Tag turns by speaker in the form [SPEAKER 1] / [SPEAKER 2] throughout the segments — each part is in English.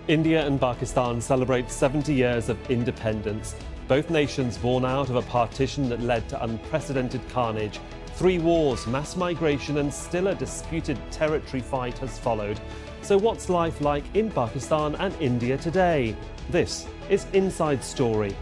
[SPEAKER 1] India and Pakistan celebrate 70 years of independence. Both nations born out of a partition that led to unprecedented carnage. 3 wars, mass migration and still a disputed territory fight has followed. So what's life like in Pakistan and India today? This is Inside Story.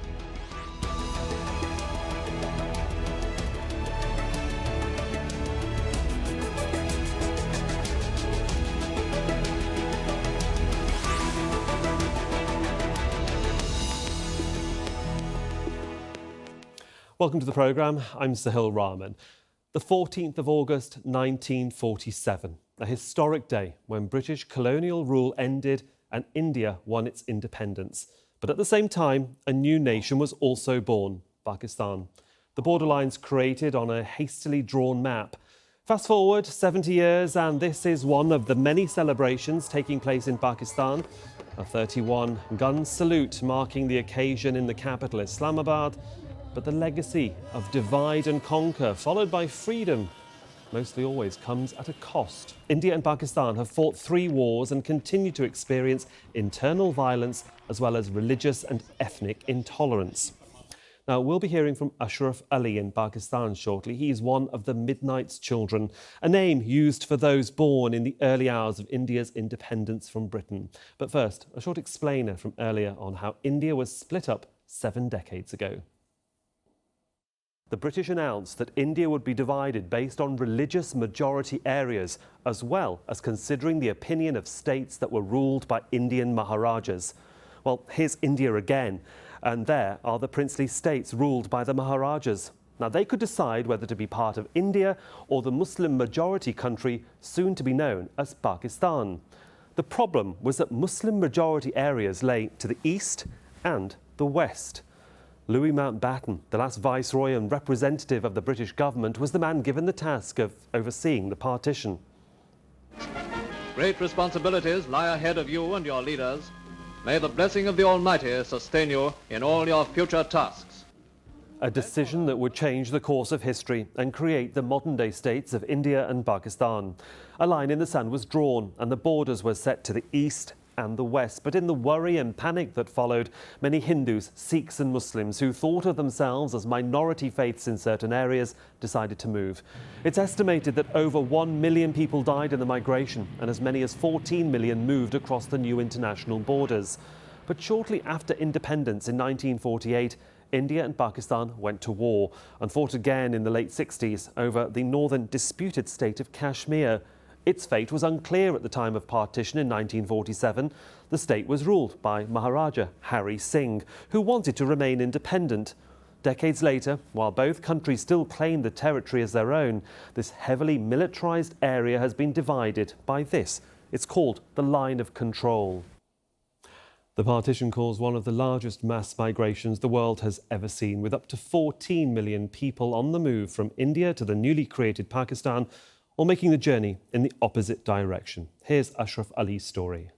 [SPEAKER 1] Welcome to the programme. I'm Sohail Rahman. The 14th of August 1947, a historic day when British colonial rule ended and India won its independence. But at the same time, a new nation was also born, Pakistan. The borderlines created on a hastily drawn map. Fast forward 70 years and this is one of the many celebrations taking place in Pakistan. A 31-gun salute marking the occasion in the capital, Islamabad. But the legacy of divide and conquer, followed by freedom, mostly always comes at a cost. India and Pakistan have fought 3 wars and continue to experience internal violence as well as religious and ethnic intolerance. Now, we'll be hearing from Ashraf Ali in Pakistan shortly. He's one of the Midnight's Children, a name used for those born in the early hours of India's independence from Britain. But first, a short explainer from earlier on how India was split up 7 decades ago. The British announced that India would be divided based on religious majority areas, as well as considering the opinion of states that were ruled by Indian Maharajas. Well, here's India again, and there are the princely states ruled by the Maharajas. Now, they could decide whether to be part of India or the Muslim majority country soon to be known as Pakistan. The problem was that Muslim majority areas lay to the east and the west. Louis Mountbatten, the last viceroy and representative of the British government, was the man given the task of overseeing the partition.
[SPEAKER 2] Great responsibilities lie ahead of you and your leaders. May the blessing of the Almighty sustain you in all your future tasks.
[SPEAKER 1] A decision that would change the course of history and create the modern-day states of India and Pakistan. A line in the sand was drawn and the borders were set to the east and the west. But in the worry and panic that followed, many Hindus, Sikhs and Muslims who thought of themselves as minority faiths in certain areas decided to move. It's estimated that over 1 million people died in the migration and as many as 14 million moved across the new international borders. But shortly after independence in 1948, India and Pakistan went to war and fought again in the late 60s over the northern disputed state of Kashmir. Its fate was unclear at the time of partition in 1947. The state was ruled by Maharaja Hari Singh, who wanted to remain independent. Decades later, while both countries still claim the territory as their own, this heavily militarized area has been divided by this. It's called the line of control. The partition caused one of the largest mass migrations the world has ever seen, with up to 14 million people on the move from India to the newly created Pakistan, or making the journey in the opposite direction. Here's Ashraf Ali's story.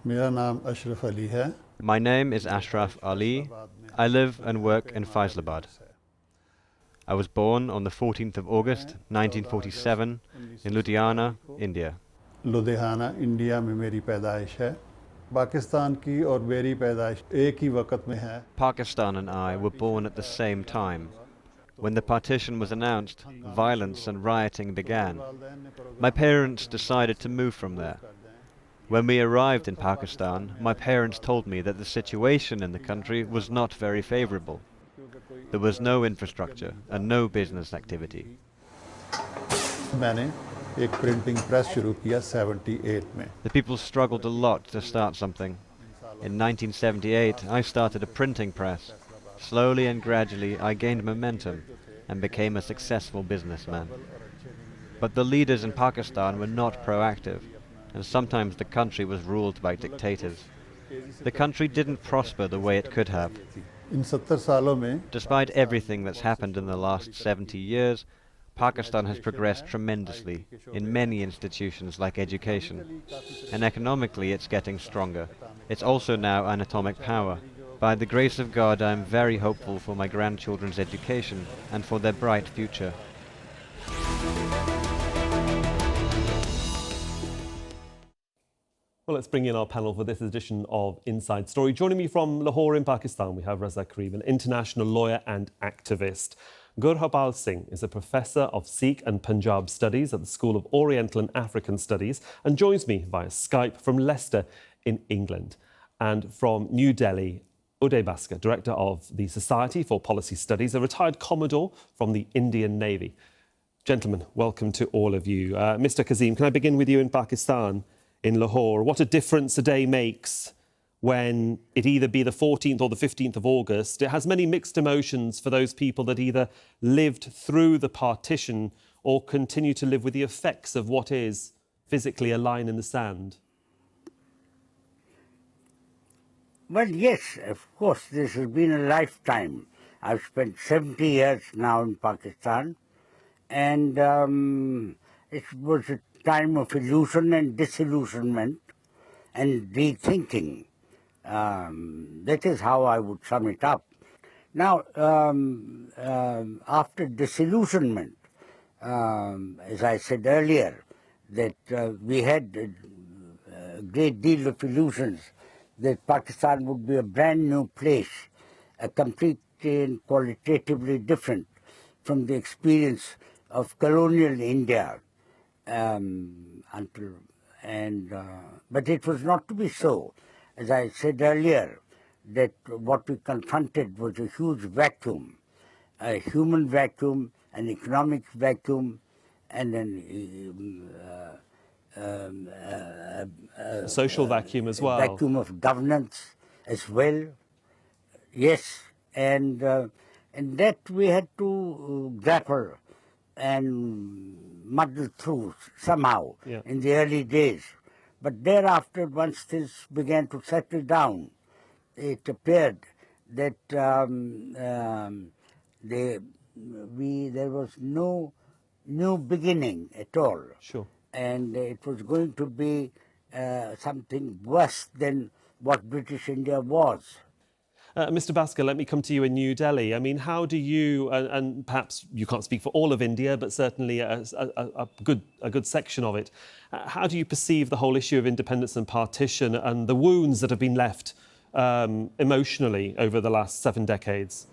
[SPEAKER 3] My name is Ashraf Ali. I live and work in Faisalabad. I was born on the 14th of August, 1947, in Ludhiana, India.
[SPEAKER 4] Ludhiana India में मेरी पैदाइश है पाकिस्तान की और मेरी पैदाइश एक ही वक्त में है
[SPEAKER 3] Pakistan and I were born at the same time. When the partition was announced, violence and rioting began. My parents decided to move from there. When we arrived in Pakistan, my parents told me that the situation in the country was not very favorable. There was no infrastructure and no business activity.
[SPEAKER 4] मैंने एक printing press शुरू किया 78 में
[SPEAKER 3] The people struggled a lot to start something. In 1978, I started a printing press. Slowly and gradually, I gained momentum and became a successful businessman. But the leaders in Pakistan were not proactive, and sometimes the country was ruled by dictators. The country didn't prosper the way it could have.
[SPEAKER 4] इन 70 सालों में
[SPEAKER 3] Despite everything that's happened in the last 70 years, Pakistan has progressed tremendously in many institutions like education. And economically, it's getting stronger. It's also now an atomic power. By the grace of God, I am very hopeful for my grandchildren's education and for their bright future.
[SPEAKER 1] Well, let's bring in our panel for this edition of Inside Story. Joining me from Lahore in Pakistan, we have Raza Karim, an international lawyer and activist. Gurpal Singh is a professor of Sikh and Punjab studies at the School of Oriental and African Studies and joins me via Skype from Leicester in England. And from New Delhi, Uday Bhaskar, director of the Society for Policy Studies, a retired commodore from the Indian Navy. Gentlemen, welcome to all of you. Mr. Kazim, can I begin with you in Pakistan, in Lahore? What a difference a day makes when it either be the 14th or the 15th of August. It has many mixed emotions for those people that either lived through the partition or continue to live with the effects of what is physically a line in the sand.
[SPEAKER 5] Well, yes, of course, this has been a lifetime. I've spent 70 years now in Pakistan, and it was a time of illusion and disillusionment and rethinking. That is how I would sum it up. Now, after disillusionment, as I said earlier, that we had a great deal of illusions that Pakistan would be a brand new place, completely and qualitatively different from the experience of colonial India. But it was not to be so. As I said earlier, that what we confronted was a huge vacuum, a human vacuum, an economic vacuum, and
[SPEAKER 1] A social vacuum as well.
[SPEAKER 5] Vacuum of governance as well. Yes, and that we had to grapple and muddle through somehow in the early days. But thereafter, once things began to settle down, it appeared that there was no new beginning at all.
[SPEAKER 1] Sure.
[SPEAKER 5] And it was going to be something worse than what British India was.
[SPEAKER 1] Mr. Bhaskar, let me come to you in New Delhi. I mean, how do you, and perhaps you can't speak for all of India, but certainly a good section of it, how do you perceive the whole issue of independence and partition and the wounds that have been left emotionally over the last 7 decades?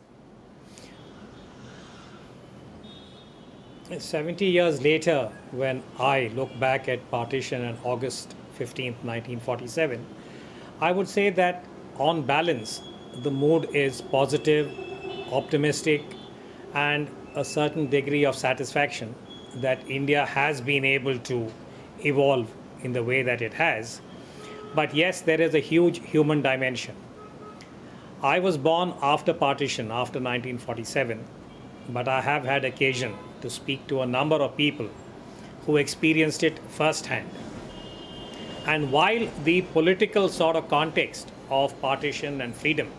[SPEAKER 6] 70 years later, when I look back at partition on August 15th, 1947, I would say that on balance, the mood is positive, optimistic, and a certain degree of satisfaction that India has been able to evolve in the way that it has. But yes, there is a huge human dimension. I was born after partition, after 1947, but I have had occasion to speak to a number of people who experienced it firsthand. And while the political sort of context of partition and freedom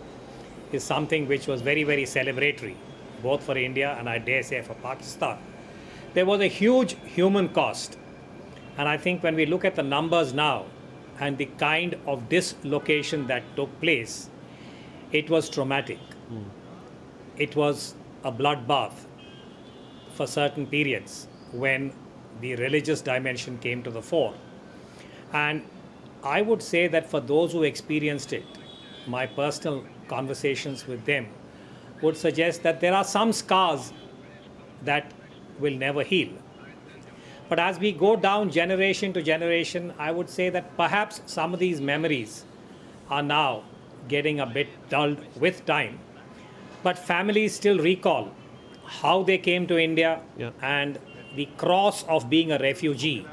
[SPEAKER 6] is something which was very, very celebratory, both for India and I dare say for Pakistan, there was a huge human cost. And I think when we look at the numbers now and the kind of dislocation that took place, it was traumatic. It was a bloodbath for certain periods when the religious dimension came to the fore. And I would say that for those who experienced it, my personal conversations with them would suggest that there are some scars that will never heal. But as we go down generation to generation, I would say that perhaps some of these memories are now getting a bit dulled with time. But families still recall how they came to India and the cross of being a refugee.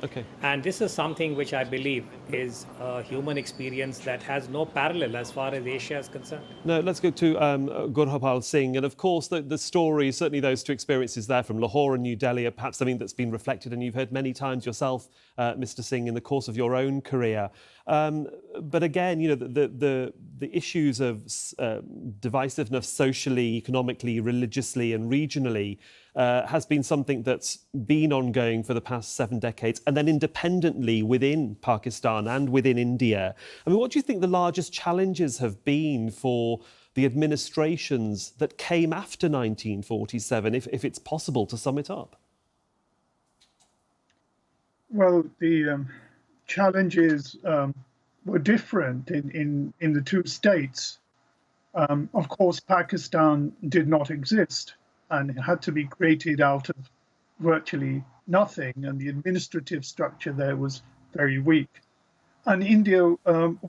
[SPEAKER 1] Okay.
[SPEAKER 6] And this is something which I believe is a human experience that has no parallel as far as Asia is concerned.
[SPEAKER 1] No, let's go to Gurpal Singh. And of course, the story, certainly those two experiences there from Lahore and New Delhi are perhaps something that's been reflected and you've heard many times yourself, Mr. Singh, in the course of your own career. But again, you know, the issues of divisiveness socially, economically, religiously and regionally has been something that's been ongoing for the past 7 decades, and then independently within Pakistan and within India. I mean, what do you think the largest challenges have been for the administrations that came after 1947, if it's possible to sum it up?
[SPEAKER 7] Well, the challenges were different in the two states. Of course, Pakistan did not exist and it had to be created out of virtually nothing, and the administrative structure there was very weak. And India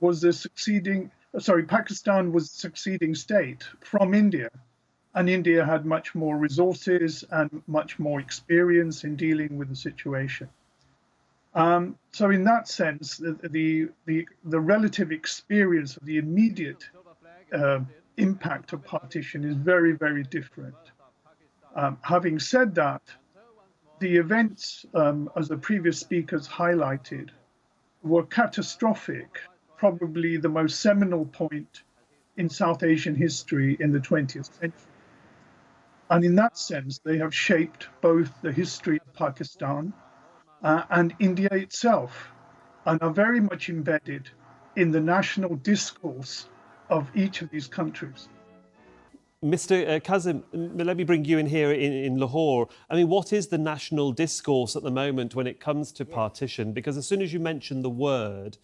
[SPEAKER 7] was the succeeding, sorry, Pakistan was the succeeding state from India. And India had much more resources and much more experience in dealing with the situation. So in that sense, the relative experience of the immediate impact of partition is very, very different. Having said that, the events, as the previous speakers highlighted, were catastrophic, probably the most seminal point in South Asian history in the 20th century. And in that sense, they have shaped both the history of Pakistan and India itself, and are very much embedded in the national discourse of each of these countries.
[SPEAKER 1] Mr. Kazim, let me bring you in here in Lahore. I mean, what is the national discourse at the moment when it comes to partition? Because as soon as you mention the word,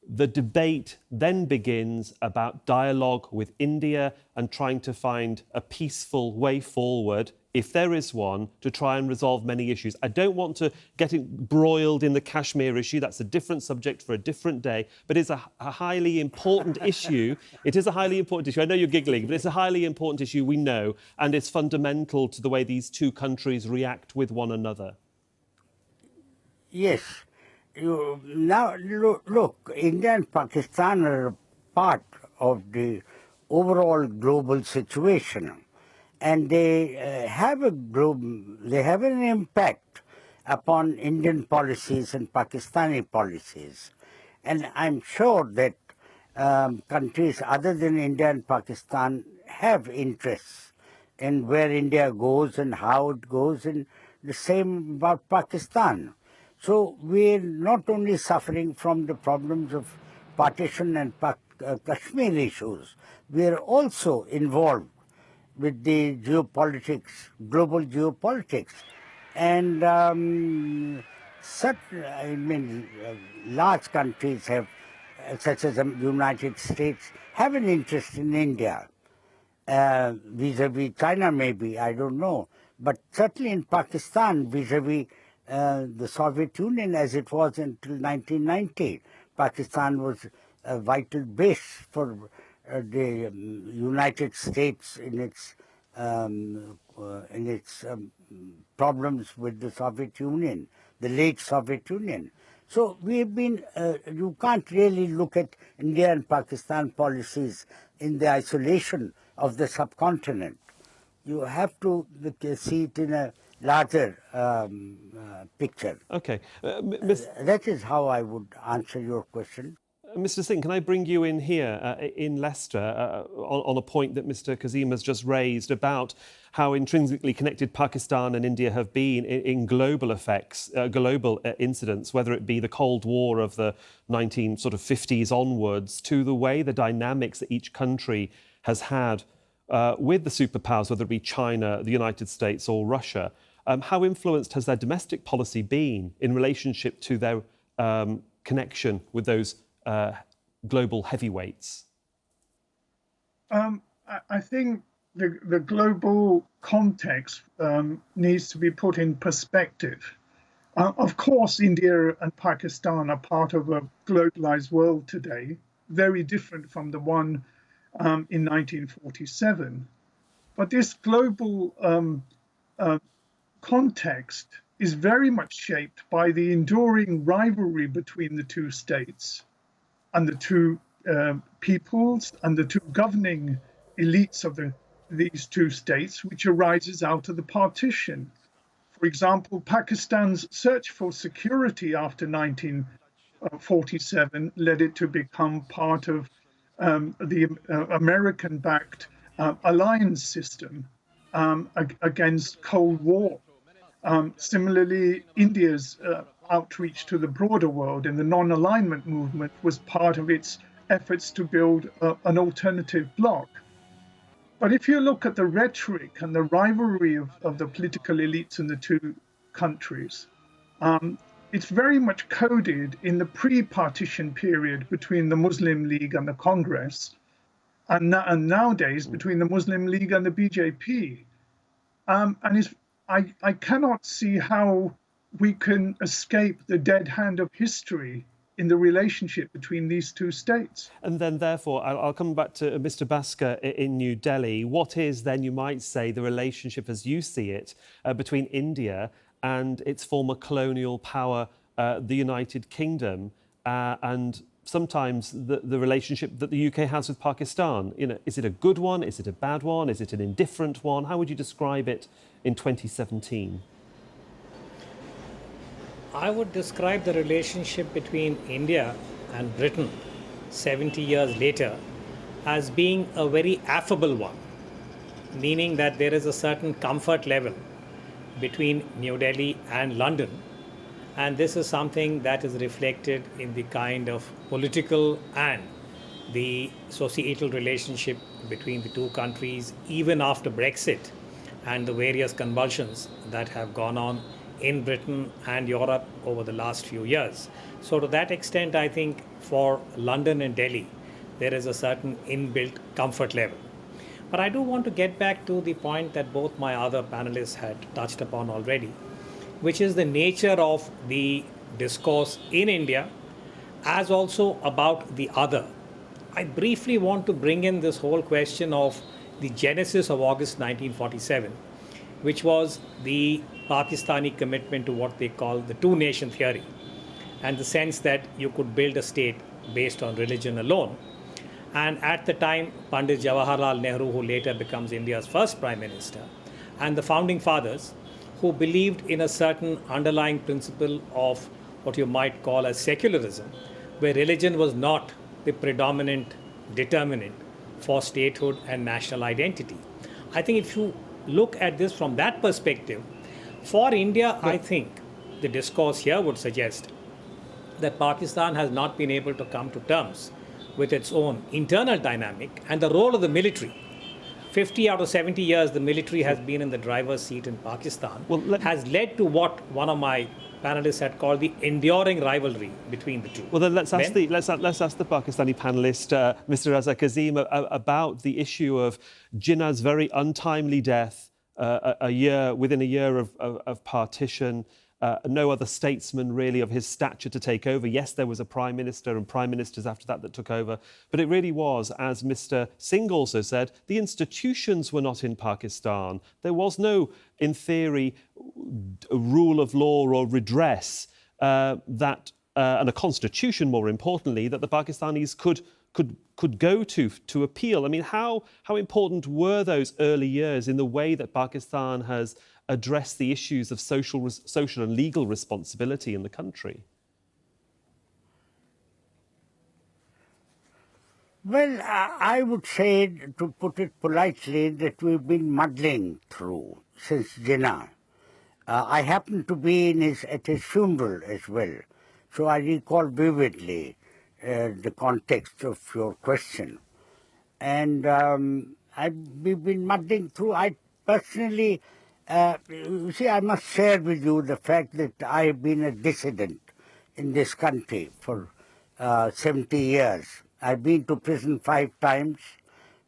[SPEAKER 1] the debate then begins about dialogue with India and trying to find a peaceful way forward, if there is one, to try and resolve many issues. I don't want to get embroiled in the Kashmir issue. That's a different subject for a different day, but it's a highly important issue. It is a highly important issue. I know you're giggling, but it's a highly important issue, we know, and it's fundamental to the way these two countries react with one another.
[SPEAKER 5] Yes. Now, look, India and Pakistan are part of the overall global situation, and they have an impact upon Indian policies and Pakistani policies. And I'm sure that countries other than India and Pakistan have interests in where India goes and how it goes, and the same about Pakistan. So we're not only suffering from the problems of partition and Kashmir issues, we're also involved with the geopolitics, global geopolitics. And large countries have, such as the United States, have an interest in India. Vis-a-vis China maybe, I don't know. But certainly in Pakistan, vis-a-vis the Soviet Union as it was until 1990. Pakistan was a vital base for the United States in its problems with the Soviet Union, the late Soviet Union. So we've been, you can't really look at India and Pakistan policies in the isolation of the subcontinent. You have to see it in a larger picture.
[SPEAKER 1] OK.
[SPEAKER 5] That is how I would answer your question.
[SPEAKER 1] Mr. Singh, can I bring you in here in Leicester on a point that Mr. Kazim has just raised about how intrinsically connected Pakistan and India have been in global effects, global incidents, whether it be the Cold War of the 1950s onwards, to the way the dynamics that each country has had with the superpowers, whether it be China, the United States or Russia. How influenced has their domestic policy been in relationship to their connection with those global heavyweights?
[SPEAKER 7] I think the global context needs to be put in perspective. Of course, India and Pakistan are part of a globalized world today, very different from the one in 1947. But this global context is very much shaped by the enduring rivalry between the two states and the two peoples and the two governing elites of these two states, which arises out of the partition. For example, Pakistan's search for security after 1947 led it to become part of the American-backed alliance system against Cold War. Similarly, India's outreach to the broader world in the non-alignment movement was part of its efforts to build an alternative bloc. But if you look at the rhetoric and the rivalry of the political elites in the two countries, it's very much coded in the pre-partition period between the Muslim League and the Congress, and nowadays between the Muslim League and the BJP. I cannot see how we can escape the dead hand of history in the relationship between these two states.
[SPEAKER 1] And then, therefore, I'll come back to Mr. Bhaskar in New Delhi. What is then, you might say, the relationship as you see it between India and its former colonial power, the United Kingdom, and sometimes the relationship that the UK has with Pakistan? You know, is it a good one? Is it a bad one? Is it an indifferent one? How would you describe it in 2017?
[SPEAKER 6] I would describe the relationship between India and Britain 70 years later as being a very affable one, meaning that there is a certain comfort level between New Delhi and London, and this is something that is reflected in the kind of political and the societal relationship between the two countries even after Brexit and the various convulsions that have gone on in Britain and Europe over the last few years. So to that extent, I think for London and Delhi, there is a certain inbuilt comfort level. But I do want to get back to the point that both my other panelists had touched upon already, which is the nature of the discourse in India as also about the other. I briefly want to bring in this whole question of the genesis of August 1947, which was the Pakistani commitment to what they call the two-nation theory, and the sense that you could build a state based on religion alone. And at the time, Pandit Jawaharlal Nehru, who later becomes India's first Prime Minister, and the founding fathers, who believed in a certain underlying principle of what you might call as secularism, where religion was not the predominant determinant for statehood and national identity. I think if you look at this from that perspective, for India, I think the discourse here would suggest that Pakistan has not been able to come to terms with its own internal dynamic and the role of the military. 50 out of 70 years, the military has been in the driver's seat in Pakistan, has led to what one of my panelists had called the enduring rivalry between the two.
[SPEAKER 1] Well, then let's ask the Pakistani panelist, Mr. Raza Karim, about the issue of Jinnah's very untimely death within a year of partition. No other statesman really of his stature to take over. Yes, there was a prime minister and prime ministers after that took over, but it really was, as Mr. Singh also said, the institutions were not in Pakistan. There was no, in theory, rule of law or redress and a constitution, more importantly, that the Pakistanis could go to appeal. I mean, how important were those early years in the way that Pakistan has addressed the issues of social and legal responsibility in the country?
[SPEAKER 5] Well, I would say, to put it politely, that we've been muddling through since Jinnah. I happened to be at his funeral as well, so I recall vividly the context of your question. And we've been muddling through. I personally, you see, I must share with you the fact that I have been a dissident in this country for 70 years. I've been to prison 5 times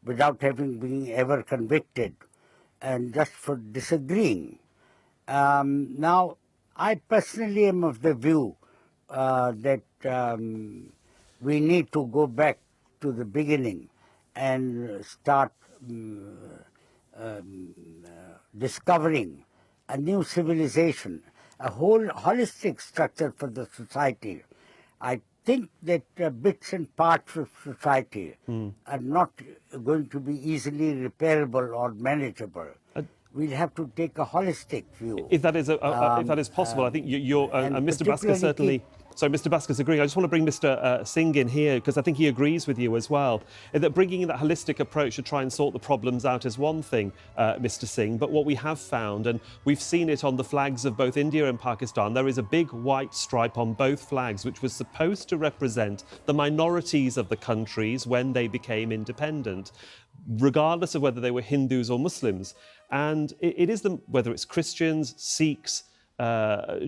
[SPEAKER 5] without having been ever convicted, and just for disagreeing. Now, I personally am of the view that we need to go back to the beginning and start discovering a new civilization, a whole holistic structure for the society. I think that bits and parts of society are not going to be easily repairable or manageable. We'll have to take a holistic view.
[SPEAKER 1] If that is possible, I think you're and Mr. Bhaskar certainly. So Mr. Bhaskar's agreeing. I just want to bring Mr. Singh in here because I think he agrees with you as well. That bringing in that holistic approach to try and sort the problems out is one thing, Mr. Singh. But what we have found, and we've seen it on the flags of both India and Pakistan, there is a big white stripe on both flags, which was supposed to represent the minorities of the countries when they became independent, regardless of whether they were Hindus or Muslims. And it is them, whether it's Christians, Sikhs,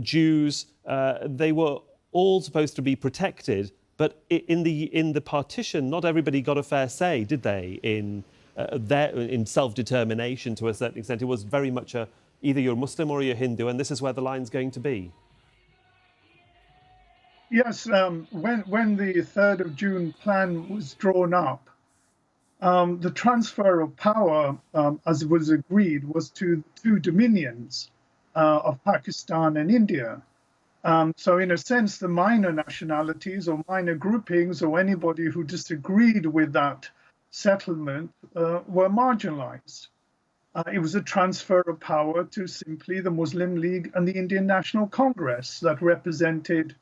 [SPEAKER 1] Jews, they were all supposed to be protected, but in the partition, not everybody got a fair say, did they? In self-determination to a certain extent, it was very much either you're Muslim or you're Hindu, and this is where the line's going to be.
[SPEAKER 7] Yes, when the 3rd of June plan was drawn up, the transfer of power, as was agreed, was to two dominions of Pakistan and India. So in a sense, the minor nationalities or minor groupings or anybody who disagreed with that settlement were marginalized. It was a transfer of power to simply the Muslim League and the Indian National Congress that represented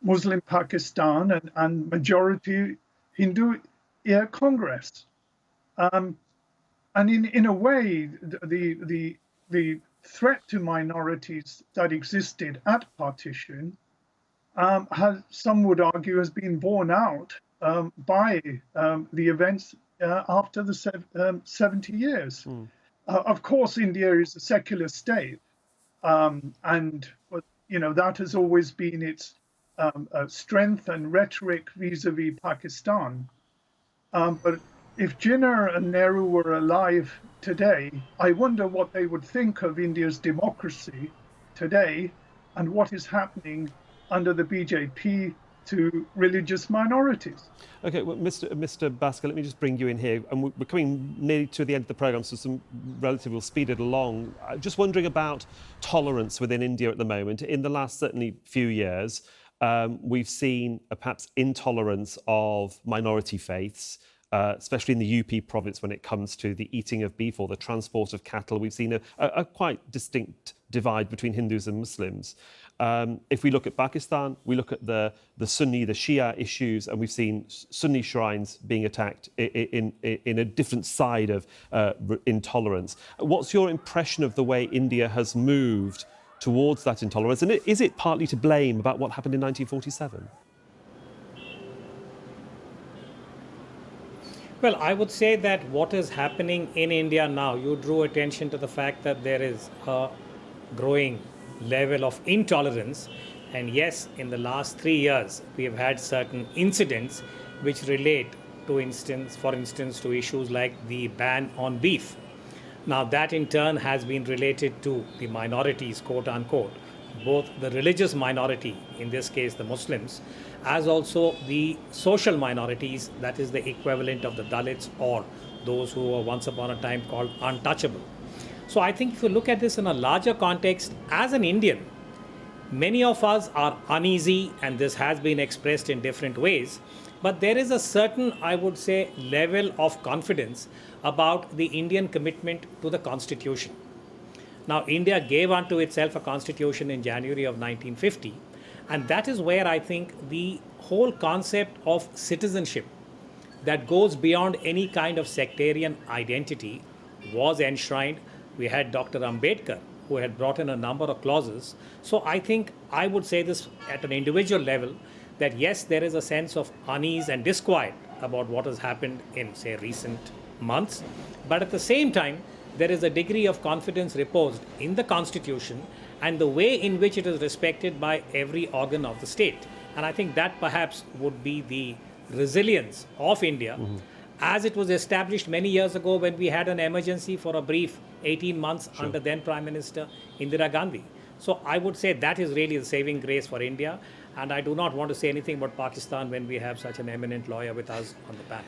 [SPEAKER 7] Muslim Pakistan and majority Hindu Congress. And in a way, the threat to minorities that existed at partition some would argue has been borne out by the events after the 70 years. Of course, India is a secular state, and that has always been its strength and rhetoric vis-a-vis Pakistan. But if Jinnah and Nehru were alive today, I wonder what they would think of India's democracy today and what is happening under the BJP to religious minorities.
[SPEAKER 1] Okay, well, Mr. Bhaskar, let me just bring you in here. And we're coming nearly to the end of the programme, so we'll speed it along. Just wondering about tolerance within India at the moment. In the last, certainly, few years, we've seen perhaps intolerance of minority faiths, especially in the UP province when it comes to the eating of beef or the transport of cattle. We've seen a quite distinct divide between Hindus and Muslims. If we look at Pakistan, we look at the Sunni, the Shia issues, and we've seen Sunni shrines being attacked in a different side of intolerance. What's your impression of the way India has moved towards that intolerance? And is it partly to blame about what happened in 1947?
[SPEAKER 6] Well, I would say that what is happening in India now, you drew attention to the fact that there is a growing level of intolerance. And yes, in the last 3 years, we have had certain incidents which relate to, for instance, to issues like the ban on beef. Now, that in turn has been related to the minorities, quote unquote, both the religious minority, in this case the Muslims, as also the social minorities, that is the equivalent of the Dalits or those who were once upon a time called untouchable. So I think if you look at this in a larger context, as an Indian, many of us are uneasy, and this has been expressed in different ways, but there is a certain, I would say, level of confidence about the Indian commitment to the Constitution. Now, India gave unto itself a constitution in January of 1950, and that is where I think the whole concept of citizenship that goes beyond any kind of sectarian identity was enshrined. We had Dr. Ambedkar, who had brought in a number of clauses. So I think I would say this at an individual level, that yes, there is a sense of unease and disquiet about what has happened in, say, recent months. But at the same time, there is a degree of confidence reposed in the Constitution and the way in which it is respected by every organ of the state. And I think that perhaps would be the resilience of India, as it was established many years ago when we had an emergency for a brief 18 months under then Prime Minister Indira Gandhi. So I would say that is really the saving grace for India. And I do not want to say anything about Pakistan when we have such an eminent lawyer with us on the panel.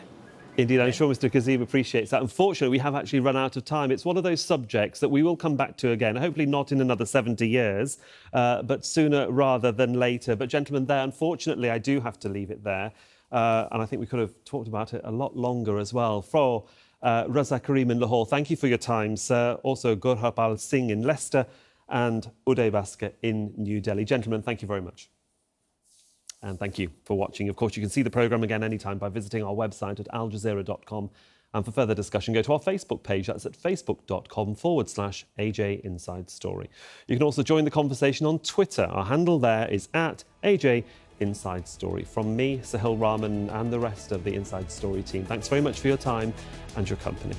[SPEAKER 1] Indeed, I'm sure Mr. Kazim appreciates that. Unfortunately, we have actually run out of time. It's one of those subjects that we will come back to again, hopefully not in another 70 years, but sooner rather than later. But gentlemen, there, unfortunately, I do have to leave it there. And I think we could have talked about it a lot longer as well. For Raza Karim in Lahore, thank you for your time, sir. Also, Gurhapal Singh in Leicester and Uday Bhaskar in New Delhi. Gentlemen, thank you very much. And thank you for watching. Of course, you can see the programme again anytime by visiting our website at aljazeera.com. And for further discussion, go to our Facebook page. That's at facebook.com/AJ Inside Story. You can also join the conversation on Twitter. Our handle there is at AJ Inside Story. From me, Sohail, Rahman, and the rest of the Inside Story team, thanks very much for your time and your company.